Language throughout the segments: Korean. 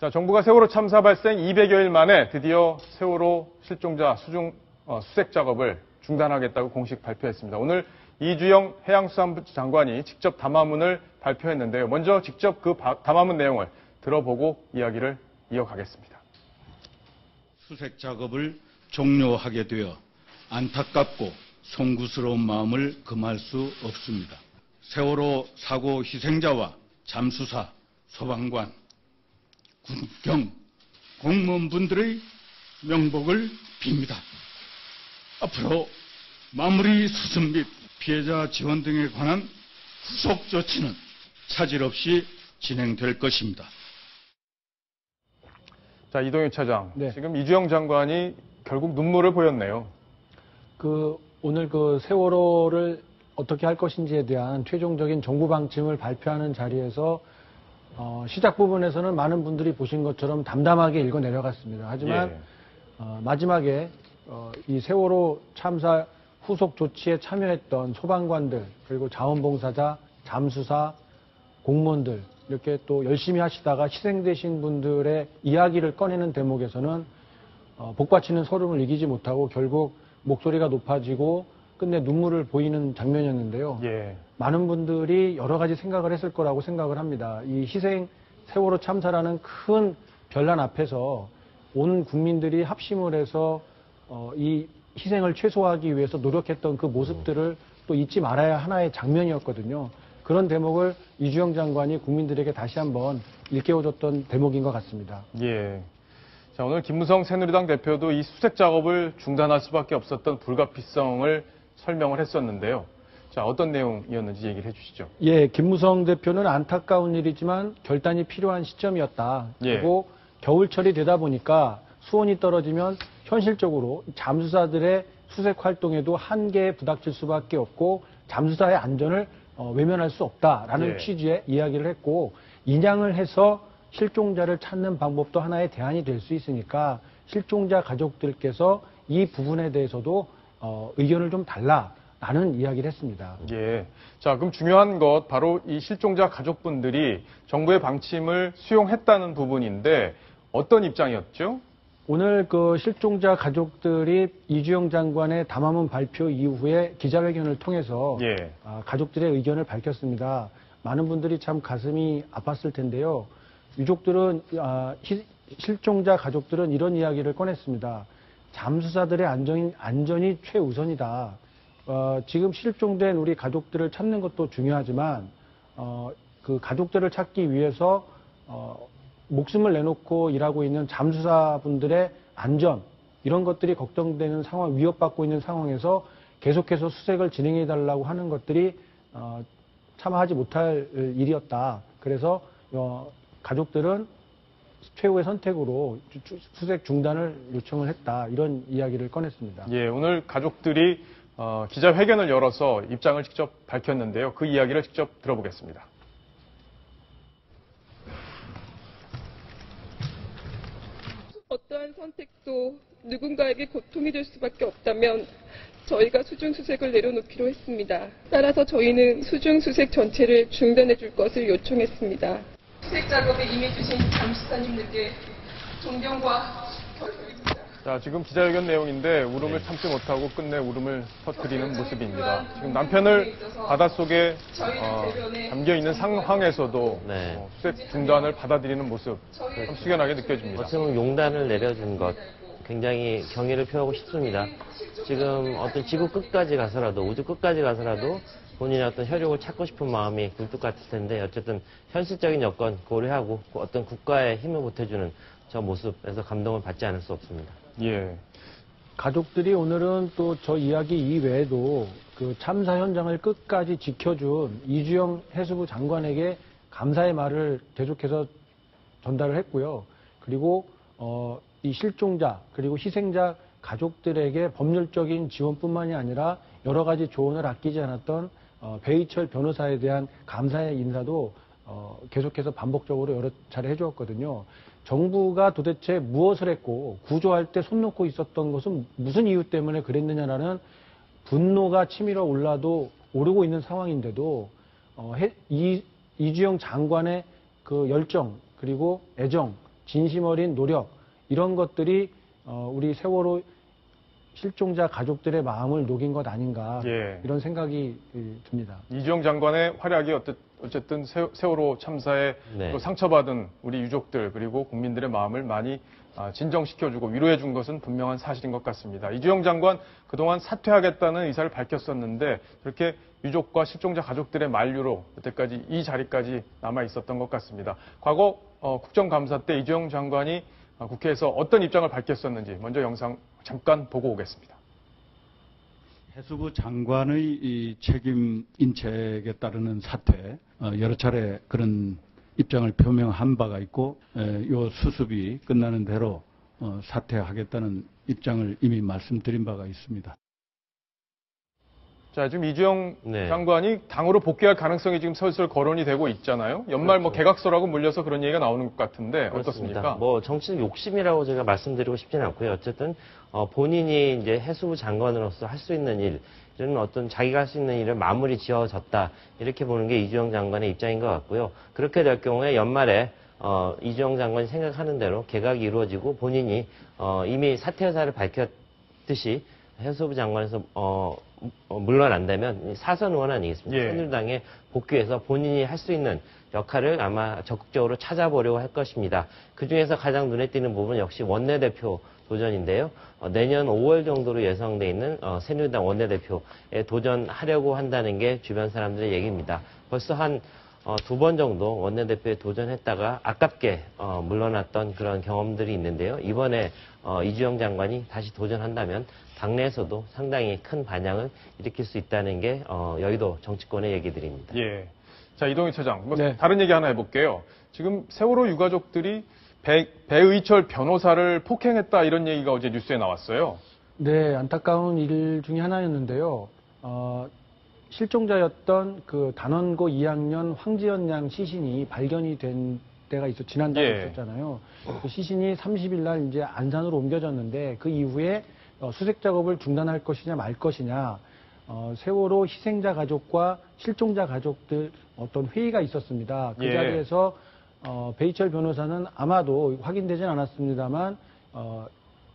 자, 정부가 세월호 참사 발생 200여일 만에 드디어 세월호 실종자 수색 작업을 중단하겠다고 공식 발표했습니다. 오늘 이주영 해양수산부 장관이 직접 담화문을 발표했는데요. 먼저 직접 그 담화문 내용을 들어보고 이야기를 이어가겠습니다. 수색 작업을 종료하게 되어 안타깝고 송구스러운 마음을 금할 수 없습니다. 세월호 사고 희생자와 잠수사, 소방관, 군경, 공무원분들의 명복을 빕니다. 앞으로 마무리 수습 및 피해자 지원 등에 관한 후속 조치는 차질 없이 진행될 것입니다. 자, 이동윤 차장. 네. 지금 이주영 장관이 결국 눈물을 보였네요. 오늘 세월호를 어떻게 할 것인지에 대한 최종적인 정부 방침을 발표하는 자리에서 시작 부분에서는 많은 분들이 보신 것처럼 담담하게 읽어 내려갔습니다. 하지만 마지막에 이 세월호 참사 후속 조치에 참여했던 소방관들, 그리고 자원봉사자, 잠수사, 공무원들 이렇게 또 열심히 하시다가 희생되신 분들의 이야기를 꺼내는 대목에서는 복받치는 서름을 이기지 못하고 결국 목소리가 높아지고 끝내 눈물을 보이는 장면이었는데요. 많은 분들이 여러 가지 생각을 했을 거라고 생각을 합니다. 이 세월호 참사라는 큰 변란 앞에서 온 국민들이 합심을 해서 이 희생을 최소화하기 위해서 노력했던 그 모습들을 또 잊지 말아야 하나의 장면이었거든요. 그런 대목을 이주영 장관이 국민들에게 다시 한번 일깨워줬던 대목인 것 같습니다. 자, 오늘 김무성 새누리당 대표도 이 수색 작업을 중단할 수밖에 없었던 불가피성을 설명을 했었는데요. 자, 어떤 내용이었는지 얘기를 해주시죠. 김무성 대표는 안타까운 일이지만 결단이 필요한 시점이었다. 그리고 겨울철이 되다 보니까 수온이 떨어지면 현실적으로 잠수사들의 수색 활동에도 한계에 부닥칠 수밖에 없고 잠수사의 안전을 외면할 수 없다라는 취지의 이야기를 했고, 인양을 해서 실종자를 찾는 방법도 하나의 대안이 될 수 있으니까 실종자 가족들께서 이 부분에 대해서도 의견을 좀 달라라는 이야기를 했습니다. 자, 그럼 중요한 것 바로 이 실종자 가족분들이 정부의 방침을 수용했다는 부분인데 어떤 입장이었죠? 오늘 실종자 가족들이 이주영 장관의 담화문 발표 이후에 기자회견을 통해서 가족들의 의견을 밝혔습니다. 많은 분들이 참 가슴이 아팠을 텐데요. 유족들은 실종자 가족들은 이런 이야기를 꺼냈습니다. 잠수사들의 안전이 최우선이다. 지금 실종된 우리 가족들을 찾는 것도 중요하지만 그 가족들을 찾기 위해서 목숨을 내놓고 일하고 있는 잠수사분들의 안전, 이런 것들이 걱정되는 상황, 위협받고 있는 상황에서 계속해서 수색을 진행해달라고 하는 것들이 참아하지 못할 일이었다. 그래서 가족들은 최후의 선택으로 수색 중단을 요청을 했다. 이런 이야기를 꺼냈습니다. 오늘 가족들이 기자회견을 열어서 입장을 직접 밝혔는데요. 그 이야기를 직접 들어보겠습니다. 어떠한 선택도 누군가에게 고통이 될 수밖에 없다면 저희가 수중수색을 내려놓기로 했습니다. 따라서 저희는 수중수색 전체를 중단해 줄 것을 요청했습니다. 수색 작업에 임해주신 잠수사님들께 존경과 결의입니다. 자, 지금 기자회견 내용인데 울음을 참지 못하고 끝내 울음을 터뜨리는 모습입니다. 지금 남편을 바닷속에 잠겨있는 상황에서도 수색 중단을 받아들이는 모습 참 숙연하게 느껴집니다. 어떻게 보면 용단을 내려준 것, 굉장히 경의를 표하고 싶습니다. 지금 어떤 지구 끝까지 가서라도, 우주 끝까지 가서라도 본인의 어떤 혈육을 찾고 싶은 마음이 굴뚝 같을 텐데, 어쨌든 현실적인 여건 고려하고 어떤 국가의 힘을 보태주는 저 모습에서 감동을 받지 않을 수 없습니다. 가족들이 오늘은 또 저 이야기 이외에도 그 참사 현장을 끝까지 지켜준 이주영 해수부 장관에게 감사의 말을 계속해서 전달을 했고요. 그리고 이 실종자 그리고 희생자 가족들에게 법률적인 지원뿐만이 아니라 여러 가지 조언을 아끼지 않았던 배희철 변호사에 대한 감사의 인사도 계속해서 반복적으로 여러 차례 해주었거든요. 정부가 도대체 무엇을 했고 구조할 때 손 놓고 있었던 것은 무슨 이유 때문에 그랬느냐라는 분노가 치밀어 오르고 있는 상황인데도 이주영 장관의 그 열정 그리고 애정 진심 어린 노력 이런 것들이 우리 세월호 실종자 가족들의 마음을 녹인 것 아닌가 예. 이런 생각이 듭니다. 이주영 장관의 활약이 어쨌든 세월호 참사에 네. 또 상처받은 우리 유족들 그리고 국민들의 마음을 많이 진정시켜주고 위로해준 것은 분명한 사실인 것 같습니다. 이주영 장관 그동안 사퇴하겠다는 의사를 밝혔었는데 그렇게 유족과 실종자 가족들의 만류로 여태까지 이 자리까지 남아 있었던 것 같습니다. 과거 국정감사 때 이주영 장관이 국회에서 어떤 입장을 밝혔었는지 먼저 영상 잠깐 보고 오겠습니다. 해수부 장관의 이 책임 인책에 따르는 사퇴, 여러 차례 그런 입장을 표명한 바가 있고, 이 수습이 끝나는 대로 사퇴하겠다는 입장을 이미 말씀드린 바가 있습니다. 자, 지금 이주영 네. 장관이 당으로 복귀할 가능성이 지금 슬슬 거론이 되고 있잖아요. 연말 뭐 개각서라고 물려서 그런 얘기가 나오는 것 같은데 그렇습니다. 어떻습니까? 뭐 정치적 욕심이라고 제가 말씀드리고 싶지는 않고요. 어쨌든 본인이 이제 해수부 장관으로서 할 수 있는 일, 이런 어떤 자기가 할 수 있는 일을 마무리 지어졌다 이렇게 보는 게 이주영 장관의 입장인 것 같고요. 그렇게 될 경우에 연말에 이주영 장관이 생각하는 대로 개각이 이루어지고 본인이 이미 사퇴 의사를 밝혔듯이 해수부 장관에서 물러난다면 사선 의원 아니겠습니까? 예. 새누리당에 복귀해서 본인이 할 수 있는 역할을 아마 적극적으로 찾아보려고 할 것입니다. 그중에서 가장 눈에 띄는 부분은 역시 원내대표 도전인데요. 내년 5월 정도로 예상돼 있는 새누리당 원내대표에 도전하려고 한다는 게 주변 사람들의 얘기입니다. 벌써 한 2번 정도 원내대표에 도전했다가 아깝게 물러났던 그런 경험들이 있는데요. 이번에 이주영 장관이 다시 도전한다면 당내에서도 상당히 큰 반향을 일으킬 수 있다는 게 여의도 정치권의 얘기들입니다. 예. 자, 이동희 차장, 뭐 네. 다른 얘기 하나 해볼게요. 지금 세월호 유가족들이 배의철 변호사를 폭행했다 이런 얘기가 어제 뉴스에 나왔어요. 네, 안타까운 일 중에 하나였는데요. 실종자였던 그 단원고 2학년 황지연 양 시신이 발견이 된 때가 지난달에 예. 있었잖아요. 그 시신이 30일 날 이제 안산으로 옮겨졌는데 그 이후에 수색 작업을 중단할 것이냐 말 것이냐 세월호 희생자 가족과 실종자 가족들 어떤 회의가 있었습니다. 그 예. 자리에서 배희철 변호사는 아마도 확인되진 않았습니다만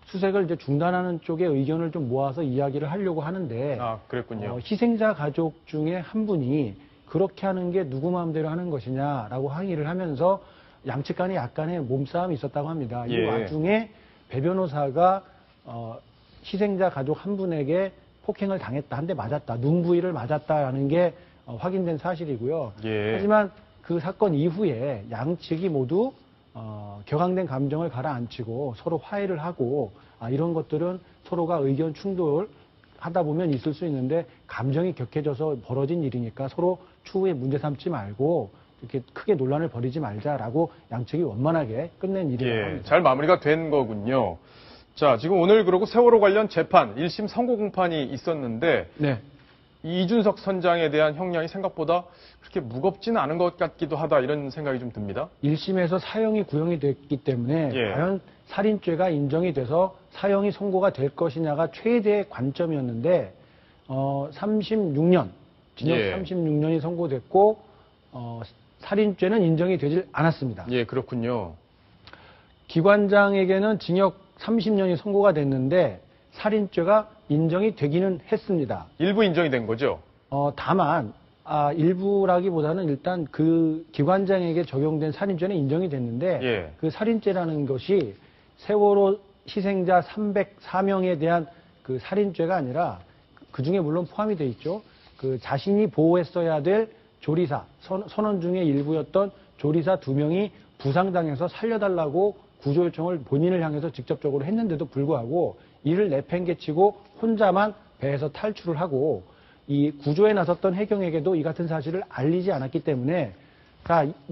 수색을 이제 중단하는 쪽의 의견을 좀 모아서 이야기를 하려고 하는데 그랬군요. 희생자 가족 중에 한 분이 그렇게 하는 게 누구 마음대로 하는 것이냐라고 항의를 하면서 양측 간에 약간의 몸싸움이 있었다고 합니다. 이 예. 와중에 배 변호사가 희생자 가족 한 분에게 폭행을 당했다, 한 대 맞았다, 눈 부위를 맞았다라는 게 확인된 사실이고요. 예. 하지만 그 사건 이후에 양측이 모두 격앙된 감정을 가라앉히고 서로 화해를 하고 이런 것들은 서로가 의견 충돌 하다 보면 있을 수 있는데 감정이 격해져서 벌어진 일이니까 서로 추후에 문제 삼지 말고 이렇게 크게 논란을 벌이지 말자라고 양측이 원만하게 끝낸 일이라고 예. 합니다. 잘 마무리가 된 거군요. 자, 지금 오늘 그러고 세월호 관련 재판 1심 선고 공판이 있었는데 네. 이준석 선장에 대한 형량이 생각보다 그렇게 무겁지는 않은 것 같기도 하다 이런 생각이 좀 듭니다. 1심에서 사형이 구형이 됐기 때문에 예. 과연 살인죄가 인정이 돼서 사형이 선고가 될 것이냐가 최대의 관점이었는데 36년 징역 예. 36년이 선고됐고 살인죄는 인정이 되질 않았습니다. 예, 그렇군요. 기관장에게는 징역 30년이 선고가 됐는데 살인죄가 인정이 되기는 했습니다. 일부 인정이 된 거죠? 다만 일부라기보다는 일단 그 기관장에게 적용된 살인죄는 인정이 됐는데 예. 그 살인죄라는 것이 세월호 희생자 304명에 대한 그 살인죄가 아니라 그 중에 물론 포함이 돼 있죠. 그 자신이 보호했어야 될 조리사 선원 중에 일부였던 조리사 2명이 부상당해서 살려달라고 구조 요청을 본인을 향해서 직접적으로 했는데도 불구하고 이를 내팽개치고 혼자만 배에서 탈출을 하고 이 구조에 나섰던 해경에게도 이 같은 사실을 알리지 않았기 때문에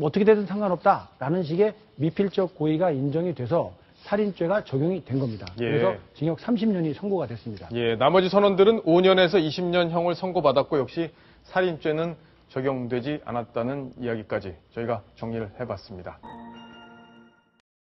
어떻게 되든 상관없다라는 식의 미필적 고의가 인정이 돼서 살인죄가 적용이 된 겁니다. 예. 그래서 징역 30년이 선고가 됐습니다. 예, 나머지 선원들은 5년에서 20년형을 선고받았고 역시 살인죄는 적용되지 않았다는 이야기까지 저희가 정리를 해봤습니다.